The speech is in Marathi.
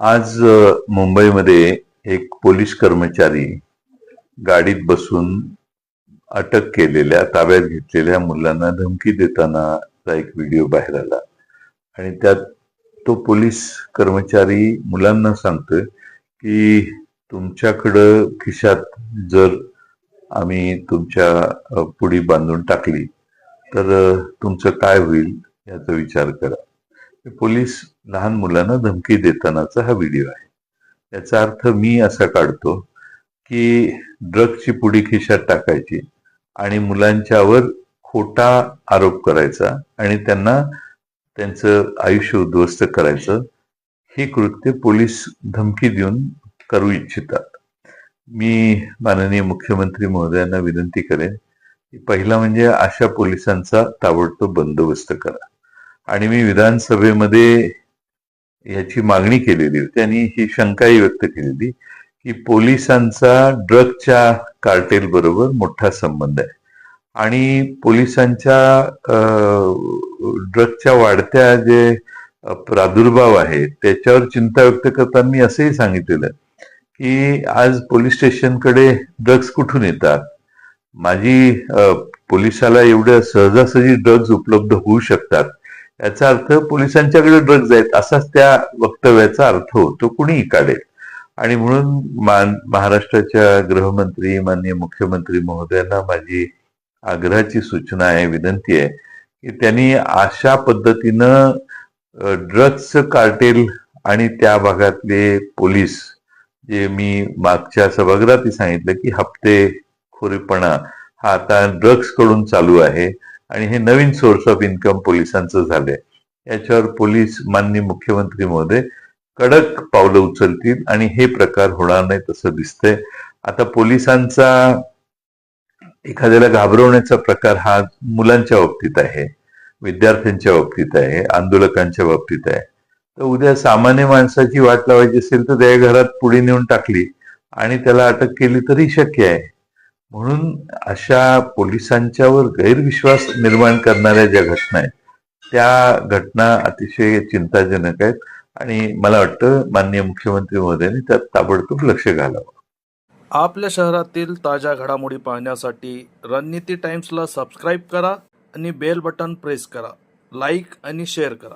आज मुंबईमध्ये एक पोलीस कर्मचारी गाडीत बसून अटक केलेल्या, ताब्यात घेतलेल्या मुलांना धमकी देतानाचा एक व्हिडिओ बाहेर आला आणि त्यात तो पोलीस कर्मचारी मुलांना सांगतोय की तुमच्याकडं खिशात जर आम्ही तुमच्या पुडी बांधून टाकली तर तुमचं काय होईल याचा विचार करा. पोलीस लहान मुलांना धमकी देतानाचा हा व्हिडिओ आहे. याचा अर्थ मी असा काढतो की ड्रग्सची पुडी खिशात टाकायची आणि मुलांच्यावर खोटा आरोप करायचा आणि त्यांना त्यांचं आयुष्य उद्ध्वस्त करायचं, हे कृत्य पोलीस धमकी देऊन करू इच्छितात. मी माननीय मुख्यमंत्री महोदयांना विनंती करेन की पहिला म्हणजे अशा पोलिसांचा ताबडतोब बंदोबस्त करा. आणि मी विधानसभेमध्ये याची मागणी केलेली होती आणि ही शंकाही व्यक्त केलेली की पोलिसांचा ड्रग्सच्या कार्टेल बरोबर मोठा संबंध आहे आणि पोलिसांच्या ड्रग्सच्या वाढत्या जे प्रादुर्भाव आहे त्याच्यावर चिंता व्यक्त करताना मी असंही सांगितलेलं की आज पोलीस स्टेशनकडे ड्रग्स कुठून येतात. माझी पोलिसाला एवढ्या सहजासहजी ड्रग्ज उपलब्ध होऊ शकतात याचा अर्थ पोलिसांच्याकडे ड्रग्ज आहेत असाच त्या वक्तव्याचा अर्थ होतो, कुणीही काढेल. आणि म्हणून महाराष्ट्राच्या गृहमंत्री माननीय मुख्यमंत्री महोदयांना माझी आग्रहाची सूचना आहे, विनंती आहे की त्यांनी अशा पद्धतीनं ड्रग्स कार्टेल आणि त्या भागातले पोलीस, जे मी मागच्या सभागृहातही सांगितलं की हप्तेखोरीपणा हा आता ड्रग्स कडून चालू आहे आणि हे नवीन सोर्स ऑफ इन्कम पोलिसांचं झालंय, याच्यावर पोलीस माननीय मुख्यमंत्री महोदय कडक पावलं उचलतील आणि हे प्रकार होणार नाही तसं दिसतंय. आता पोलिसांचा एखाद्याला घाबरवण्याचा प्रकार हा मुलांच्या बाबतीत आहे, विद्यार्थ्यांच्या बाबतीत आहे, आंदोलकांच्या बाबतीत आहे. तर उद्या सामान्य माणसाची वाट लावायची असेल तर त्या घरात पुढे नेऊन टाकली आणि त्याला अटक केली तरी शक्य आहे. म्हणून अशा पोलिसांच्यावर गैरविश्वास निर्माण करणाऱ्या ज्या घटना आहेत त्या घटना अतिशय चिंताजनक आहेत आणि मला वाटतं माननीय मुख्यमंत्री महोदयांनी त्यात ताबडतोब लक्ष घालावं. आपल्या शहरातील ताज्या घडामोडी पाहण्यासाठी रणनीती टाइम्सला सबस्क्राईब करा आणि बेल बटन प्रेस करा. लाईक आणि शेअर करा.